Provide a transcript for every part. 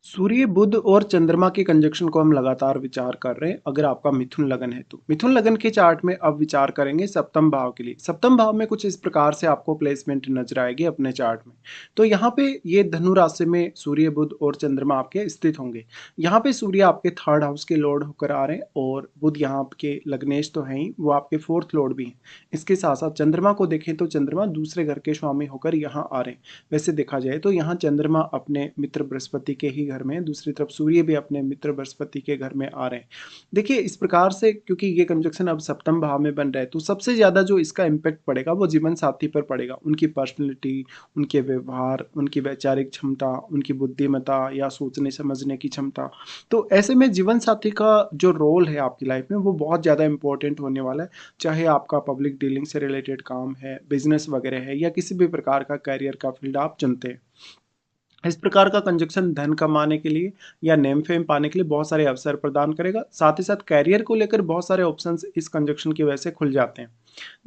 सूर्य, बुध और चंद्रमा के कंजक्शन को हम लगातार विचार कर रहे हैं अगर आपका मिथुन लगन है तो। मिथुन लगन के चार्ट में अब विचार करेंगे सप्तम भाव के लिए। सप्तम भाव में कुछ इस प्रकार से आपको प्लेसमेंट नजर आएगी अपने चार्ट में। तो यहाँ पे ये धनु राशि में सूर्य, बुध और चंद्रमा आपके स्थित होंगे। यहाँ पे सूर्य आपके थर्ड हाउस के लॉर्ड होकर आ रहे हैं और बुध यहाँ आपके लग्नेश तो हैं ही, वो आपके फोर्थ लॉर्ड भी हैं। इसके साथ साथ चंद्रमा को देखें तो चंद्रमा दूसरे घर के स्वामी होकर यहाँ आ रहे हैं। वैसे देखा जाए तो यहाँ चंद्रमा अपने मित्र बृहस्पति के ही घर में, दूसरी तरफ सूर्य भी अपने मित्र बृहस्पति के घर में आ रहे हैं। देखिए इस प्रकार से क्योंकि ये कंजक्शन अब सप्तम भाव में बन रहा है तो सबसे ज्यादा जो इसका इम्पैक्ट पड़ेगा वो जीवन साथी पर पड़ेगा। उनकी पर्सनैलिटी, उनके व्यवहार, उनकी वैचारिक क्षमता, उनकी बुद्धिमत्ता या सोचने समझने की क्षमता। तो ऐसे में जीवन साथी का जो रोल है आपकी लाइफ में वो बहुत ज़्यादा इंपॉर्टेंट होने वाला है। चाहे आपका पब्लिक डीलिंग से रिलेटेड काम है, बिजनेस वगैरह है या किसी भी प्रकार का कैरियर का फील्ड आप चुनते हैं। इस प्रकार का कंजक्शन धन कमाने के लिए या नेम फेम पाने के लिए बहुत सारे अवसर प्रदान करेगा। साथ ही साथ कैरियर को लेकर बहुत सारे ऑप्शंस इस कंजक्शन की वजह से खुल जाते हैं।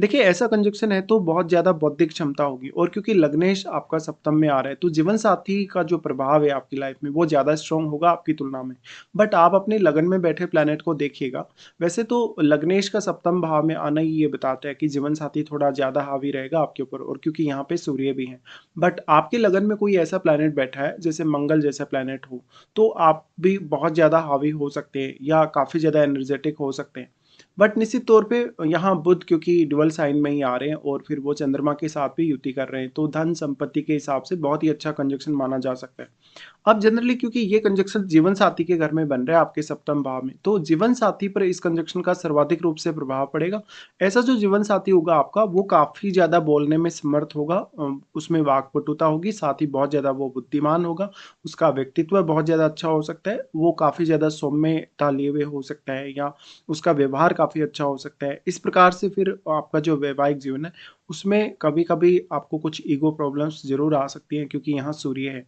देखिए ऐसा कंजक्शन है तो बहुत ज़्यादा बौद्धिक क्षमता होगी और क्योंकि लग्नेश आपका सप्तम में आ रहा है तो जीवन साथी का जो प्रभाव है आपकी लाइफ में वो ज़्यादा स्ट्रांग होगा आपकी तुलना में। बट आप अपने लगन में बैठे प्लैनेट को देखिएगा। वैसे तो लग्नेश का सप्तम भाव में आना ही ये बताता है कि जीवन साथी थोड़ा ज़्यादा हावी रहेगा आपके ऊपर, और क्योंकि यहाँ पे सूर्य भी है। बट आपके लगन में कोई ऐसा प्लैनेट बैठा है जैसे मंगल जैसा प्लैनेट हो तो आप भी बहुत ज़्यादा हावी हो सकते हैं या काफ़ी ज़्यादा एनर्जेटिक हो सकते हैं। बट निश्चित तौर पे यहाँ बुध क्योंकि डुअल साइन में ही आ रहे हैं और फिर वो चंद्रमा के साथ भी युति कर रहे हैं तो धन संपत्ति के हिसाब से बहुत ही अच्छा कंजक्शन माना जा सकता है। अब जनरली क्योंकि ये कंजक्शन जीवन साथी के घर में बन रहा है आपके सप्तम भाव में तो जीवन साथी पर इस कंजक्शन का सर्वाधिक रूप से प्रभाव पड़ेगा। ऐसा जो जीवन साथी होगा आपका वो काफी ज्यादा बोलने में समर्थ होगा, उसमें वाक्पटुता होगी, साथ ही बहुत ज्यादा वो बुद्धिमान होगा। उसका व्यक्तित्व बहुत ज्यादा अच्छा हो सकता है, वो काफी ज्यादा सौम्यता लिए हुए हो सकता है या उसका व्यवहार काफी अच्छा हो सकता है। इस प्रकार से फिर आपका जो वैवाहिक जीवन है उसमें कभी कभी आपको कुछ ईगो प्रॉब्लम्स जरूर आ सकती हैं क्योंकि यहाँ सूर्य है।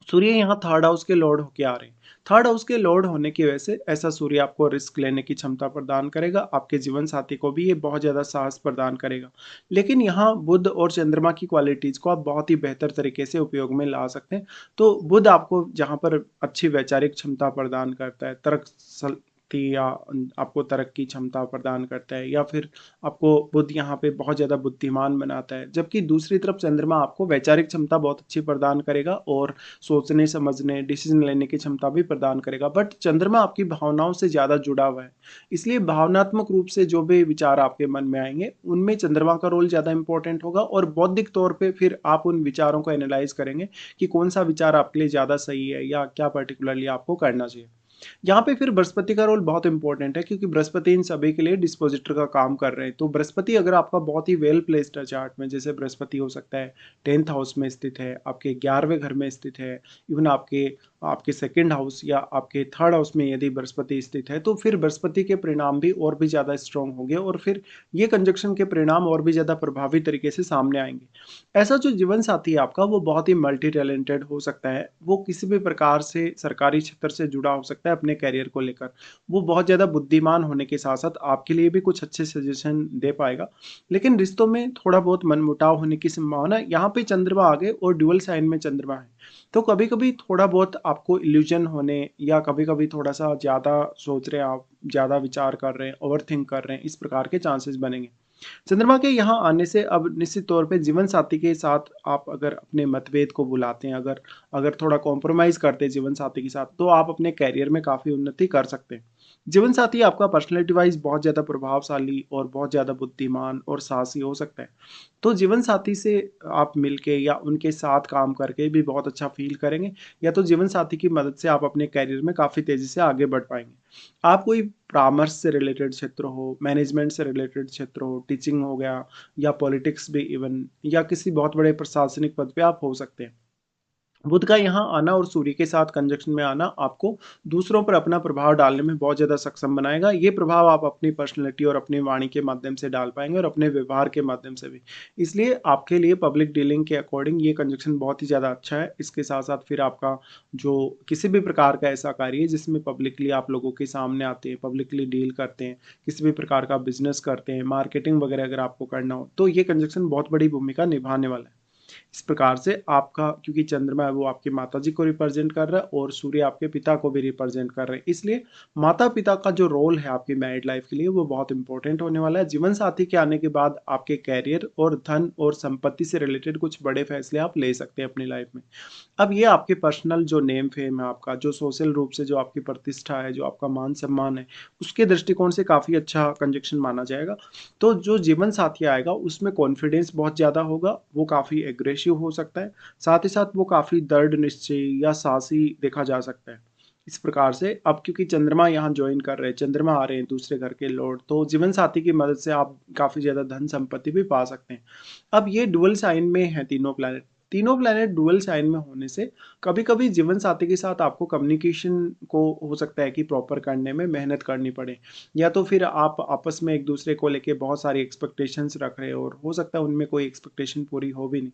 सूर्य यहाँ थर्ड हाउस के लॉर्ड होके आ रहे हैं। थर्ड हाउस के लॉर्ड होने की वजह से ऐसा सूर्य आपको रिस्क लेने की क्षमता प्रदान करेगा। आपके जीवन साथी को भी ये बहुत ज्यादा साहस प्रदान करेगा। लेकिन यहाँ बुध और चंद्रमा की क्वालिटीज को आप बहुत ही बेहतर तरीके से उपयोग में ला सकते हैं। तो बुध आपको जहाँ पर अच्छी वैचारिक क्षमता प्रदान करता है, तर्क या आपको तर्क की क्षमता प्रदान करता है, या फिर आपको बुध यहाँ पे बहुत ज़्यादा बुद्धिमान बनाता है। जबकि दूसरी तरफ चंद्रमा आपको वैचारिक क्षमता बहुत अच्छी प्रदान करेगा और सोचने समझने डिसीजन लेने की क्षमता भी प्रदान करेगा। बट चंद्रमा आपकी भावनाओं से ज़्यादा जुड़ा हुआ है, इसलिए भावनात्मक रूप से जो भी विचार आपके मन में आएंगे उनमें चंद्रमा का रोल ज़्यादा इंपॉर्टेंट होगा। और बौद्धिक तौर पे फिर आप उन विचारों को एनालाइज करेंगे कि कौन सा विचार आपके लिए ज़्यादा सही है या क्या पर्टिकुलरली आपको करना चाहिए। यहाँ पे फिर बृहस्पति का रोल बहुत इंपॉर्टेंट है क्योंकि बृहस्पति इन सभी के लिए डिस्पोजिटर का काम कर रहे हैं। तो बृहस्पति अगर आपका बहुत ही वेल प्लेस्ड है चार्ट में, जैसे बृहस्पति हो सकता है 10th हाउस में स्थित है, आपके 11वें घर में स्थित है, इवन आपके आपके सेकंड हाउस या आपके थर्ड हाउस में यदि बृहस्पति स्थित है तो फिर बृहस्पति के परिणाम भी और भी ज़्यादा स्ट्रॉन्ग होंगे और फिर ये कंजक्शन के परिणाम और भी ज़्यादा प्रभावी तरीके से सामने आएंगे। ऐसा जो जीवन साथी है आपका वो बहुत ही मल्टी टैलेंटेड हो सकता है, वो किसी भी प्रकार से सरकारी क्षेत्र से जुड़ा हो सकता है अपने कैरियर को लेकर। वो बहुत ज़्यादा बुद्धिमान होने के साथ साथ आपके लिए भी कुछ अच्छे सजेशन दे पाएगा। लेकिन रिश्तों में थोड़ा बहुत मनमुटाव होने की संभावना, यहाँ पे चंद्रमा आगे और ड्यूअल साइन में चंद्रमा है तो कभी कभी थोड़ा बहुत आपको इल्यूजन होने या कभी कभी थोड़ा सा ज़्यादा सोच रहे हैं आप, ज़्यादा विचार कर रहे हैं, ओवर थिंक कर रहे हैं, इस प्रकार के चांसेस बनेंगे। चंद्रमा के यहाँ आने से अब निश्चित तौर पे जीवन साथी के साथ आप अगर अपने मतभेद को बुलाते हैं, अगर अगर थोड़ा कॉम्प्रोमाइज करते हैं जीवन साथी के साथ तो आप अपने कैरियर में काफ़ी उन्नति कर सकते हैं। जीवन साथी आपका पर्सनैलिटी वाइज बहुत ज़्यादा प्रभावशाली और बहुत ज़्यादा बुद्धिमान और साहसी हो सकता है। तो जीवन साथी से आप मिलके या उनके साथ काम करके भी बहुत अच्छा फील करेंगे, या तो जीवन साथी की मदद से आप अपने कैरियर में काफ़ी तेज़ी से आगे बढ़ पाएंगे। आप कोई परामर्श से रिलेटेड क्षेत्र हो, मैनेजमेंट से रिलेटेड क्षेत्र हो, टीचिंग हो गया या पॉलिटिक्स भी इवन, या किसी बहुत बड़े प्रशासनिक पद पे आप हो सकते हैं। बुध का यहाँ आना और सूर्य के साथ कंजक्शन में आना आपको दूसरों पर अपना प्रभाव डालने में बहुत ज़्यादा सक्षम बनाएगा। ये प्रभाव आप अपनी पर्सनैलिटी और अपनी वाणी के माध्यम से डाल पाएंगे और अपने व्यवहार के माध्यम से भी। इसलिए आपके लिए पब्लिक डीलिंग के अकॉर्डिंग ये कंजक्शन बहुत ही ज़्यादा अच्छा है। इसके साथ साथ फिर आपका जो किसी भी प्रकार का ऐसा कार्य है जिसमें पब्लिकली आप लोगों के सामने आते हैं, पब्लिकली डील करते हैं, किसी भी प्रकार का बिजनेस करते हैं, मार्केटिंग वगैरह अगर आपको करना हो तो ये कंजक्शन बहुत बड़ी भूमिका निभाने वाला है। इस प्रकार से आपका, क्योंकि चंद्रमा है वो आपकी माताजी को रिप्रेजेंट कर रहा है और सूर्य आपके पिता को भी रिप्रेजेंट कर रहे हैं, इसलिए माता-पिता का जो रोल है आपकी मैरिड लाइफ के लिए वो बहुत इंपॉर्टेंट होने वाला है। जीवन साथी के आने के बाद आपके करियर और धन और संपत्ति से रिलेटेड कुछ बड़े फैसले आप ले सकते हैं अपनी लाइफ में। अब ये आपके पर्सनल जो नेम फेम है आपका, जो सोशल रूप से जो आपकी प्रतिष्ठा है, जो आपका मान-सम्मान है, उसके दृष्टिकोण से काफ़ी अच्छा कंजंक्शन माना जाएगा। तो जो जीवन साथी आएगा उसमें कॉन्फिडेंस बहुत ज़्यादा होगा, वो काफ़ी एग्रेसिव हो सकता है, साथ ही साथ वो काफ़ी दृढ़ निश्चयी या साहसी देखा जा सकता है। इस प्रकार से अब क्योंकि चंद्रमा यहाँ जॉइन कर रहे हैं, चंद्रमा आ रहे हैं दूसरे घर के लॉर्ड, तो जीवन साथी की मदद से आप काफ़ी ज़्यादा धन संपत्ति भी पा सकते हैं। अब ये डुअल साइन में है तीनों प्लैनेट डुअल साइन में होने से कभी-कभी जीवन साथी के साथ आपको कम्युनिकेशन को हो सकता है कि प्रॉपर करने में मेहनत करनी पड़े, या तो फिर आप आपस में एक दूसरे को लेके बहुत सारी एक्सपेक्टेशंस रख रहे हो और हो सकता है उनमें कोई एक्सपेक्टेशन पूरी हो भी नहीं।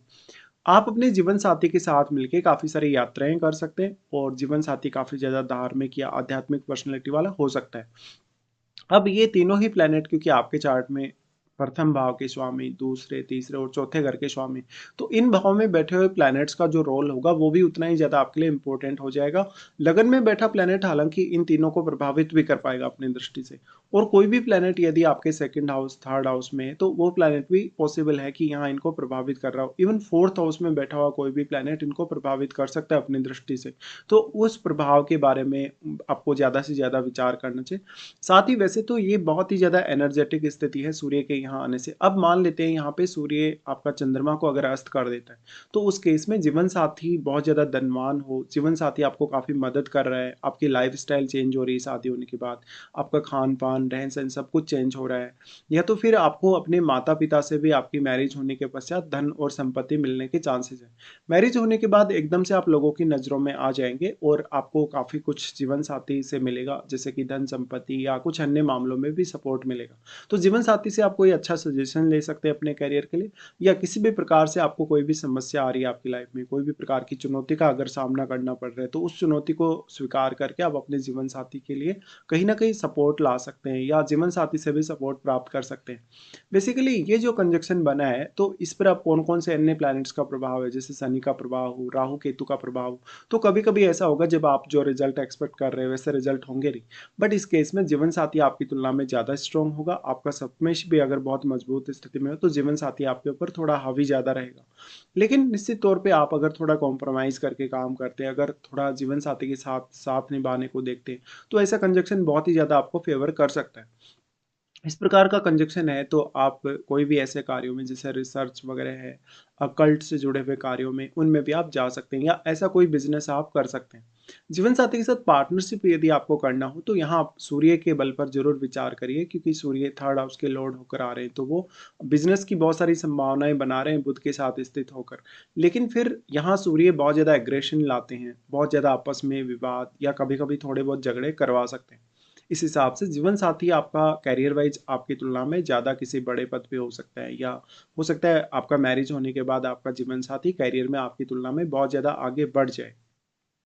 आप अपने जीवन साथी के साथ मिलके काफ़ी सारी यात्राएँ कर सकते हैं और जीवन साथी काफ़ी ज़्यादा धार्मिक या आध्यात्मिक पर्सनैलिटी वाला हो सकता है। अब ये तीनों ही प्लैनेट क्योंकि आपके चार्ट में प्रथम भाव के स्वामी, दूसरे, तीसरे और चौथे घर के स्वामी, तो इन भाव में बैठे हुए प्लैनेट्स का जो रोल होगा वो भी उतना ही ज़्यादा आपके लिए इम्पोर्टेंट हो जाएगा। लगन में बैठा प्लैनेट हालाँकि इन तीनों को प्रभावित भी कर पाएगा अपनी दृष्टि से, और कोई भी प्लैनेट यदि आपके सेकंड हाउस, थर्ड हाउस में है, तो वो प्लैनेट भी पॉसिबल है कि यहाँ इनको प्रभावित कर रहा हो। इवन फोर्थ हाउस में बैठा हुआ कोई भी प्लैनेट इनको प्रभावित कर सकता है अपनी दृष्टि से। तो उस प्रभाव के बारे में आपको ज़्यादा से ज़्यादा विचार करना चाहिए। साथ ही वैसे तो ये बहुत ही ज़्यादा एनर्जेटिक स्थिति है सूर्य के यहाँ आने से। अब मान लेते हैं यहाँ पे सूर्य आपका चंद्रमा को अगर अस्त कर देता है, तो उस केस में जीवन साथी बहुत ज़्यादा धनवान हो, जीवन साथी आपको काफ़ी मदद कर रहा है, आपकी लाइफ़स्टाइल चेंज हो रही है शादी होने के बाद, आपका खान-पान, रहन-सहन सब कुछ चेंज हो रहा है। या तो फिर आपको अपने माता-पिता से भी आपकी मैरिज होने के पश्चात धन और संपत्ति मिलने के चांसेस हैं। मैरिज होने के बाद एकदम से आप लोगों की नज़रों में आ जाएँगे और आपको काफ़ी कुछ जीवन साथी से मिलेगा, जैसे कि धन संपत्ति या कुछ अन्य मामलों में भी सपोर्ट मिलेगा। तो जीवन साथी से आप कोई अच्छा सजेशन ले सकते हैं अपने करियर के लिए, या किसी भी प्रकार से आपको कोई भी समस्या आ रही है आपकी लाइफ में, कोई भी प्रकार की चुनौती का अगर सामना करना पड़ रहा है, तो उस चुनौती को स्वीकार करके आप अपने जीवन साथी के लिए कहीं न कहीं सपोर्ट ला सकते हैं या जीवन साथी से भी सपोर्ट प्राप्त कर सकते हैं। बेसिकली ये जो कंजंक्शन बना है, तो इस पर अब कौन-कौन से अन्य प्लैनेट्स का प्रभाव है, जैसे शनि का प्रभाव हो, राहु केतु का प्रभाव हो, तो कभी-कभी ऐसा होगा जब आप जो रिजल्ट एक्सपेक्ट कर रहे हो वैसे रिजल्ट होंगे नहीं। बट इस केस में जीवन साथी आपकी तुलना में ज़्यादा स्ट्रॉन्ग होगा, आपका सप्तमेश भी अगर बहुत मजबूत स्थिति में हो तो जीवन साथी आपके ऊपर थोड़ा हावी ज़्यादा रहेगा। लेकिन निश्चित तौर पे आप अगर थोड़ा कॉम्प्रोमाइज़ करके काम करते हैं, अगर थोड़ा जीवन साथी के साथ साथ निभाने को देखते हैं, तो ऐसा कंजंक्शन बहुत ही ज़्यादा आपको फ़ेवर कर सकता है। इस प्रकार का कंजंक्शन है तो आप कोई भी ऐसे कार्यों में जैसे रिसर्च वगैरह है, कल्ट से जुड़े हुए कार्यों में, उनमें भी आप जा सकते हैं या ऐसा कोई बिजनेस आप कर सकते हैं। जीवन साथी के साथ पार्टनरशिप यदि आपको करना हो तो यहाँ आप सूर्य के बल पर जरूर विचार करिए, क्योंकि सूर्य थर्ड हाउस के लॉर्ड होकर आ रहे हैं, तो वो बिजनेस की बहुत सारी संभावनाएं बना रहे हैं बुध के साथ स्थित होकर। लेकिन फिर यहाँ सूर्य बहुत ज़्यादा एग्रेशन लाते हैं, बहुत ज़्यादा आपस में विवाद या कभी कभी थोड़े बहुत झगड़े करवा सकते हैं। इस हिसाब से जीवन साथी आपका करियर वाइज आपकी तुलना में ज़्यादा किसी बड़े पद पे हो सकता है, या हो सकता है आपका मैरिज होने के बाद आपका जीवन साथी करियर में आपकी तुलना में बहुत ज़्यादा आगे बढ़ जाए।